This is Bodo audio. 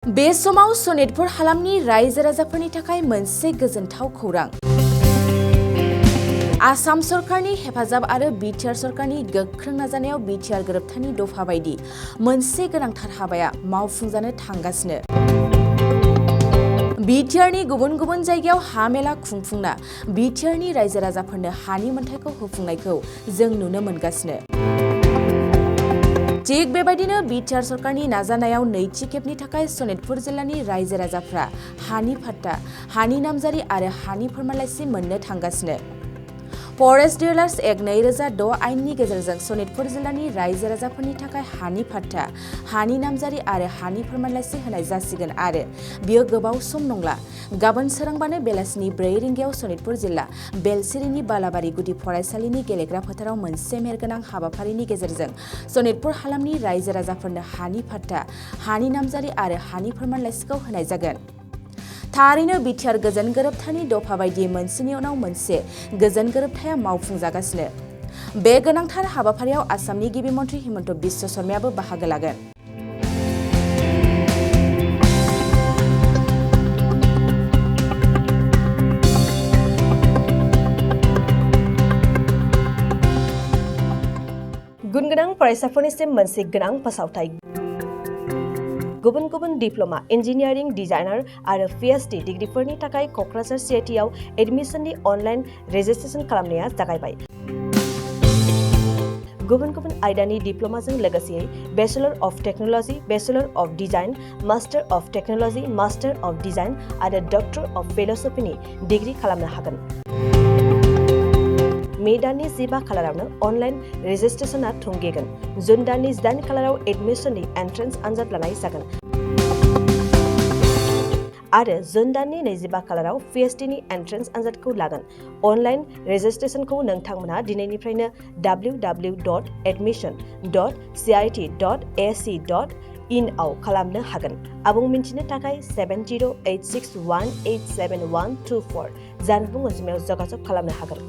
बे समाव सनितपुर हालामनि रायजो राजाफोरनि थाखाय मोनसे गोजोनथाव खौरां। आसाम सरकारनि हेफाजाब आरो बिटिआर सरकारनि गोख्रों नाजानायाव बिटिआर गोरोबथानि दफा बायदि मोनसे गोनांथार हाबाया मावफुंजानो थांगासिनो। बिटिआरनि गुबुन गुबुन जायगायाव हा मेला खुंफुंना बिटिआरनि रायजो राजाफोरनो हानि मोनथायखौ होफुंनायखौ जों नुनो मोनगासिनो। थिग बेबायदिनो बिटिआर सरकारनि नाजानायाव नैथि खेबनि थाखाय सनितपुर जिल्लानि रायजो राजाफ्रा हानि फाट्टा, हानि नामजारि आरो हानि फोरमानलाइ मोननो थांगासिनो। फरेस्ट डिलार्स एक्ट 2006 आइननि गेजेरजों सनितपुर जिल्लानि रायजो राजाफोरनि थाखाय हानि फाट्टा, हानि नामजारि आरो हानि फोरमानलाइ होनाय जासिगोन आरो बियो गोबाव सम नंला। गाबोन सोरांबानो बेलासिनि 4 रिंगायाव सनितपुर जिल्ला बेलसिरिनि बालाबारि गुदि फरायसालिनि गेलेग्रा फोथाराव मोनसे मेहेरगोनां हाबाफारिनि गेजेरजों सनितपुर हालामनि रायजो राजाफोरनो हानि फाट्टा, हानि नामजारि आरो हानि फोरमानलाइखौ होनाय जागोन। थारैनो बिटिआर गोजोन गोरोबथानि दफा बायदियै मोनसेनि उनाव मोनसे गोजोन गोरोबथाया मावफुंजागासिनो। बे गोनांथार हाबाफारियाव आसामनि गिबि मन्थ्रि हिमन्त बिश्व शर्मायाबो बाहागो लागोन। गुन गोनां फरायसाफोरनिसिम मोनसे गोनां फोसावथाय। गुबुन गुबुन डिप्ल'मा, इन्जिनियारिं, डिजाइनार आरो पिएचडि डिग्रीफोरनि थाखाय क'क्राझार सिआइटिआव एडमिशननि अनलाइन रेजिस्ट्रेशन खालामनाया जागायबाय। गुबुन गुबुन आयदानि डिप्ल'माजों लोगोसेयै bachelor of technology, bachelor of design, master of technology, master of design आरो डक्टर अफ फिल'सफिनि डिग्री खालामनो हागोन। मे दाननि 15 खालारावनो अनलाइन रेजिस्ट्रेशनआ थुंगेगोन। जुन दाननि 8 खालाराव एडमिशननि एन्ट्रेन्स आनजाद लानाय जागोन। आरो जुन दाननि 25 खालाराव पिएचडिनि एन्ट्रेन्स आनजादखौ लागोन। अनलाइन रेजिस्ट्रेशनखौ नोंथांमोना दिनैनिफ्रायनो www.admission.cit.ac.in आव खालामनो हागोन। आबुं मिन्थिनो थाखाय 7086187124 जानबुं अनजिमायाव जगाजग खालामनो हागोन।